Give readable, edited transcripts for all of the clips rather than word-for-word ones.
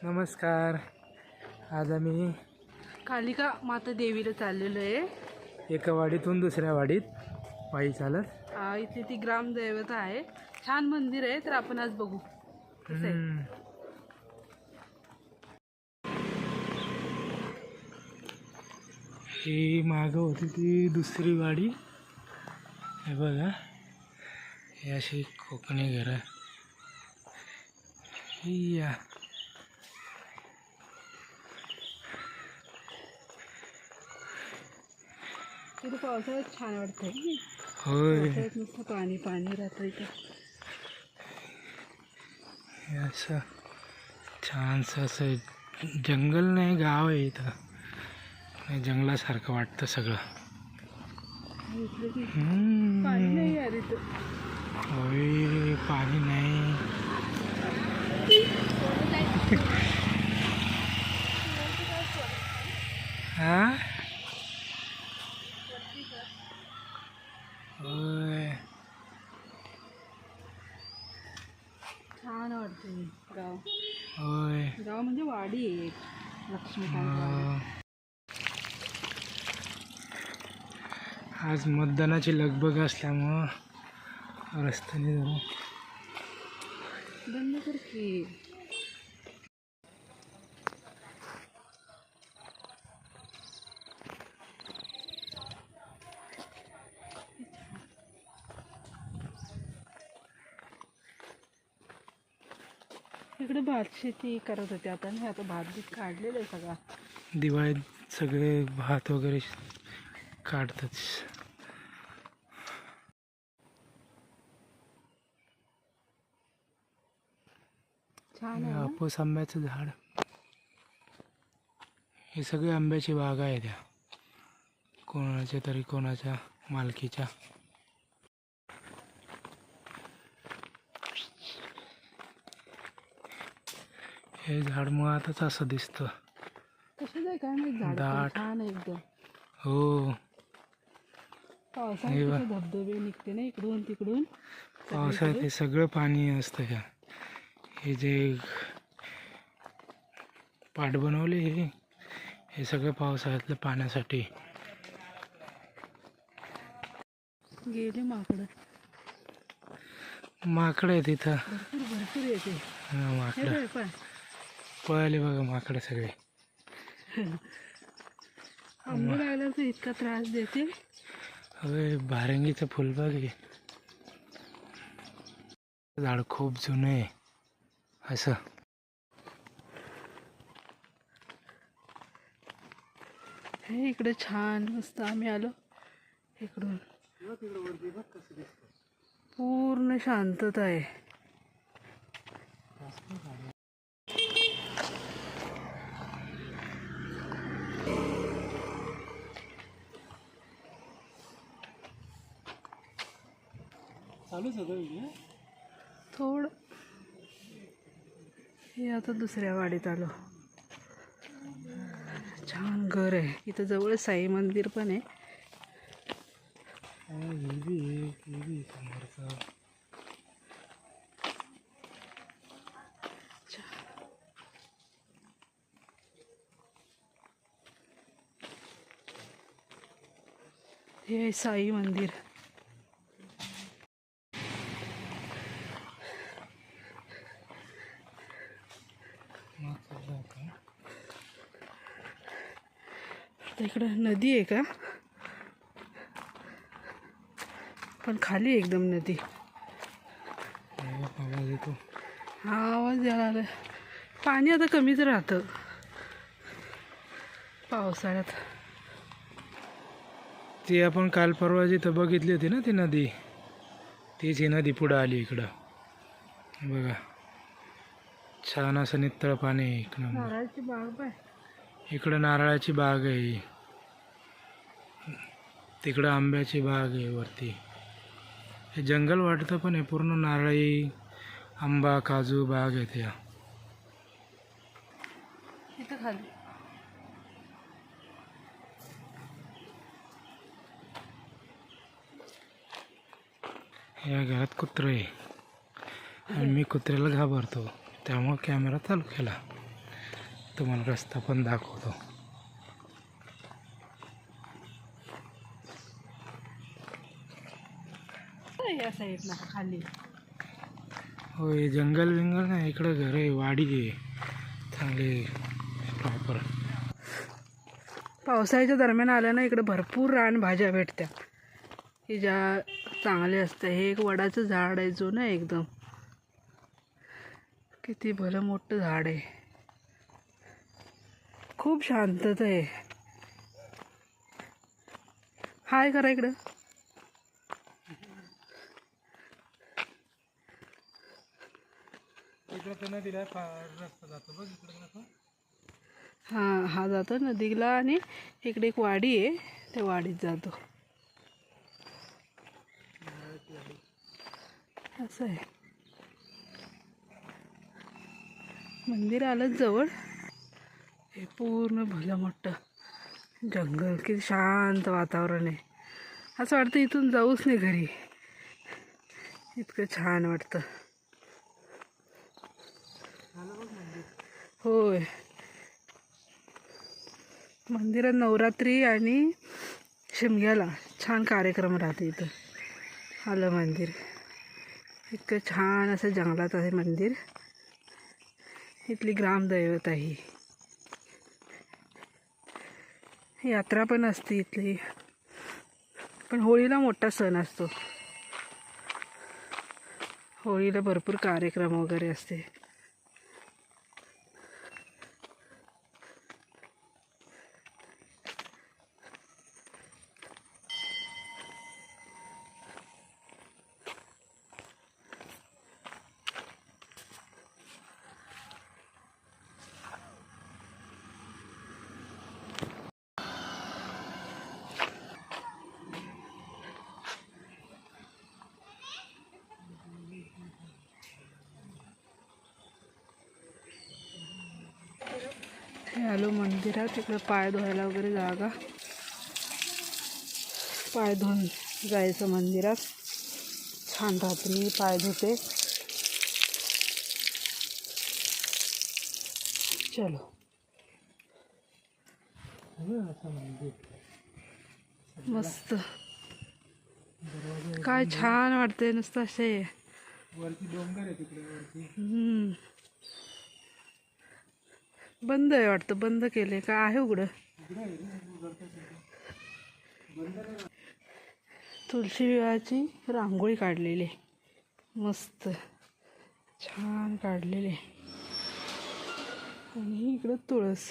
नमस्कार. आज आम्ही कालिका माता देवीला चाललेलो आहे. एका वाडीतून दुसऱ्या वाडीत पायी चालत. इथे ती ग्रामदैवता आहे. छान मंदिर आहे. तर आपण आज बघू कसं आहे. ही मागं होती ती दुसरी वाडी. हे बघा, ही अशी कोकणी घरं. या तिथे पावसाळ्यात छान वाटतंय. होय, पावसाळ्यात नुसतं पाणी पाणी राहतं इथे. हे असं छानसं असं जंगल नाही, गाव आहे इथं. जंगलासारखं वाटतं सगळं. इथलं की पाणी नाही यार इथं. होय, पाणी नाही. हा, होय. छान वाटतंय गाव. होय. गाव म्हणजे वाडी आहे एक. लक्ष्मीकांत वाडी. आज मतदानाची लगबग असल्यामुळं रस्त्याने जरा बंद कर की. इकडे भात शेती करत होते आता नाही. आता भात बीत काढलेलं आहे सगळा. दिवाळीत सगळे भात वगैरे काढतात. छान आहे ना? हापूस आंब्याचं झाड. हे सगळे आंब्याची बागा आहे त्या, कोणाच्या तरी कोणाच्या मालकीच्या. हे झाड मुळातच असं दिसतं. कसं आहे काय माहित. झाड दाट. छान आहे एकदम. हो, पावसाळ्यात कसे धबधबे निघते ना इकडून तिकडून. पावसाळ्यात हे सगळं पाणी असतं ह्या. हे जे पाट बनवले हे सगळं पावसाळ्यातलं पाण्यासाठी. गेले माकडं. माकडं आहे तिथं. भरपूर भरपूर येते. हा, हे माकडं बघ, पण पळाले बघा माकडं सगळे. आंबे लागल्यावर तर इतका त्रास देते. होय, भारंगीचं फुलबाग आहे. झाड खूप जुनं आहे असं. हे इकडे छान मस्त आम्ही आलो इकडून. पूर्ण शांतता आहे. चालूच होतं थोडं. हे आता दुसऱ्या वाडीत आलो. छान घर आहे इथं. जवळ साई मंदिर पण आहे. हे साई मंदिर. इकडं नदी आहे का? पण खाली एकदम नदी. आवाज येतो. हा, आवाज यायला आला. पाणी आता कमीच राहतं पावसाळ्यात. ती आपण काल परवा जिथं बघितली होती ना ती नदी, तीच ही नदी पुढं आली इकडं. बघा, छान असं नितळ पाणी आहे इकडं. नारळाची बाग बाय. इकडं नारळाची बाग आहे, तिकडं आंब्याची बाग आहे वरती. हे जंगल वाटतं पण हे पूर्ण नारळी, आंबा, काजू बाग आहे त्या. इथं खाली या घरात कुत्रं आहे आणि मी कुत्र्याला घाबरतो, त्यामुळं कॅमेरा चालू केला. तुम्हाला रस्ता पण दाखवतो. या साईडला खाली हो, हे जंगल बिंगल नाही, इकडं घर आहे, वाडी आहे चांगले प्रॉपर. पावसाळ्याच्या दरम्यान आल्या ना इकडे भरपूर रानभाज्या भेटत्या की ज्या चांगल्या असत्या. हे एक वडाचं झाड आहे जो ना एकदम किती भलं मोठं झाड आहे. खूप शांतता आहे. हाय करा इकडं. इकडं तर नदीला रस्ता जातो बघ, इकडं हां, हा जातो नदीला आणि इकडे एक वाडी आहे, त्या वाडीत जातो. असं आहे. मंदिर आलं जवळ. हे पूर्ण भलं मोठं जंगल, किती शांत वातावरण आहे. असं वाटतं इथून जाऊच नाही घरी, इतकं छान वाटतं. होय, मंदिरात नवरात्री आणि शिमग्याला छान कार्यक्रम राहते इथं. आलं मंदिर, इतकं छान असं जंगलात आहे मंदिर. इथली ग्रामदैवत आहे. यात्रा पण असते इथली, पण होळीला मोठा सण असतो. होळीला भरपूर कार्यक्रम वगैरे असते. हे आलो मंदिरात. इकडं पाय धुवायला वगैरे जागा. पाय धुवून जायचं मंदिरात, छान राहते. मी पाय धुते. चलो. मस्त, काय छान वाटते नुसतं असे. वरती डोंगर आहे तिकडे वरती. बंद आहे वाटतं, बंद केले का आहे उघडं. तुळशी विवाहाची रांगोळी काढलेली आहे, मस्त छान काढलेली. आणि इकडं तुळस.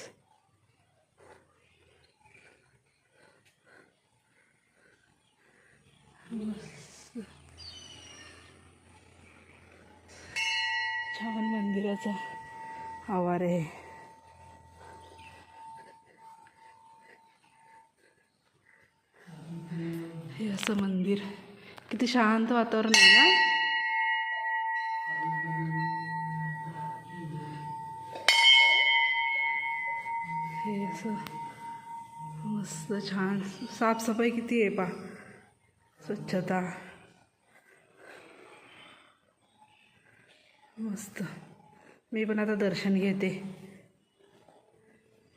छान मंदिराचा आवार आहे. हे असं मंदिर, किती शांत वातावरण आहे ना. हे असं मस्त छान साफसफाई किती आहे पा, स्वच्छता मस्त. मी पण आता दर्शन घेते.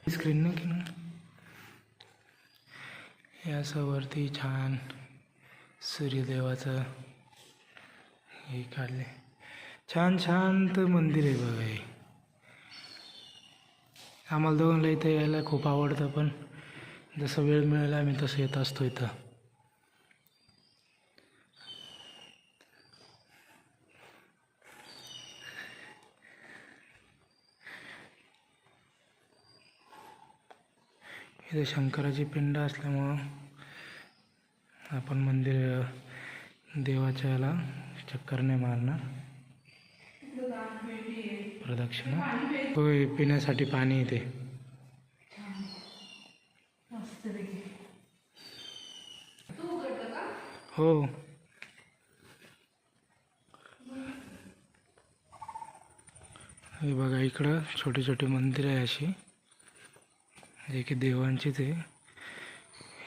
स्क्रीन नाही की ना, हे असं वरती छान सूर्यदेवाचं हे काढले. छान शांत मंदिर आहे बघा हे. आम्हाला दोघांना इथं यायला खूप आवडतं, पण जसं वेळ मिळाला आम्ही तसं येत असतो इथं. इथं शंकराची पिंड असल्यामुळं आपण मंदिर देवाच्या याला चक्कर नाही मारणार. प्रदक्षिणा होय, पिण्यासाठी पाणी येते. हो, हे बघा इकडं छोटे छोटे मंदिर आहे अशी, जे की देवांचीच आहे.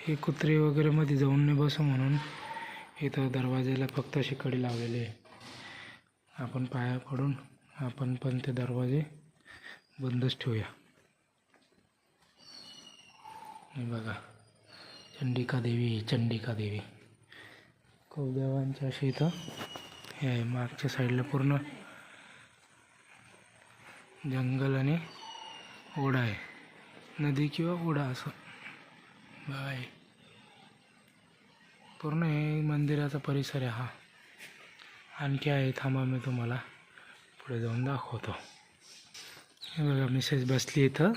हे कुत्रे वगैरे मध्ये जाऊन नाही बसू म्हणून इथं दरवाजाला फक्त अशी कडी लावलेली आहे. आपण पाया पडून आपण पण ते दरवाजे बंदच ठेवूया. हे बघा चंडिका देवी खूप देवांच्या अशी इथं हे आहे. मागच्या साईडला पूर्ण जंगल आणि ओढा आहे, नदी किंवा ओढा असं बाय. पूर्ण हे मंदिराचा परिसर आहे हा. आणखी आहे, थांबा मी तुम्हाला पुढे जाऊन दाखवतो. हे बघा मिसेस बसली इथं.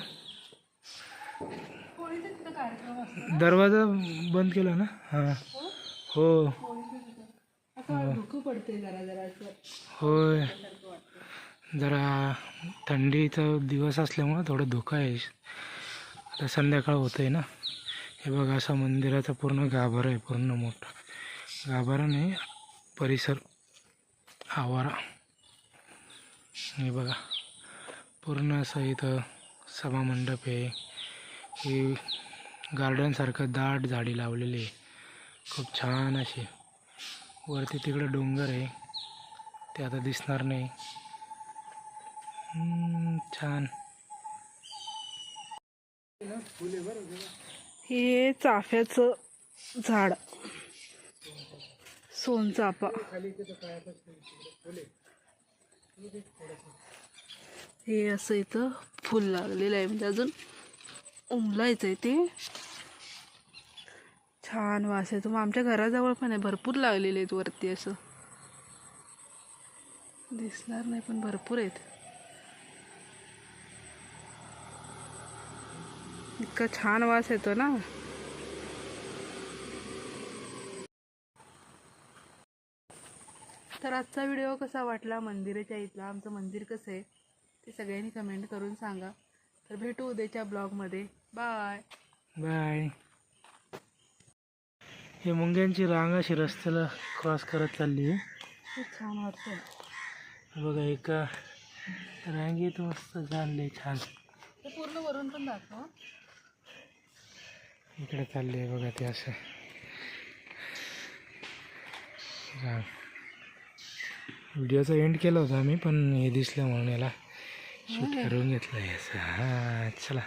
दरवाजा बंद केला ना? हां हो होय, जरा थंडीचा दिवस असल्यामुळं थोडं धोका आहे. आता संध्याकाळ होतं आहे ना. हे बघा असा मंदिराचा पूर्ण गाभारा आहे, पूर्ण मोठा गाभारा नाही परिसर आवारा. हे बघा पूर्ण असं इथं सभामंडप आहे. हे गार्डनसारखं दाट झाडी लावलेली आहे, खूप छान अशी. वरती तिकडं डोंगर आहे, ते आता दिसणार नाही. छान. हे चाफ्याचं झाड, सोनचाफा. हे असं इथं फुल लागलेलं आहे, म्हणजे अजून उमलायचं आहे ते. छान वास येतो. मग आमच्या घराजवळ पण आहे, भरपूर लागलेले आहेत वरती. असं दिसणार नाही पण भरपूर आहेत. इतका छान वास येतो ना. तर आजचा व्हिडिओ कसा वाटला मंदिराच्या इथला, आमचं मंदिर कसं आहे ते सगळ्यांनी कमेंट करून सांगा. तर भेटू उद्याच्या ब्लॉगमध्ये. Bye bye. हे मुंग्यांची रांग अशी रस्त्याला क्रॉस करत चालली आहे. खूप छान वाटतं. बघा एका रांगेत मस्त चालले छान. ते पूर्ण वरून पण दाखव. इकडे चालले आहे बघा ते असं रांग. व्हिडिओचा एंड केला होता आम्ही, पण हे दिसलं म्हणून याला शूट करून घेतलं आहे असं. हां चला.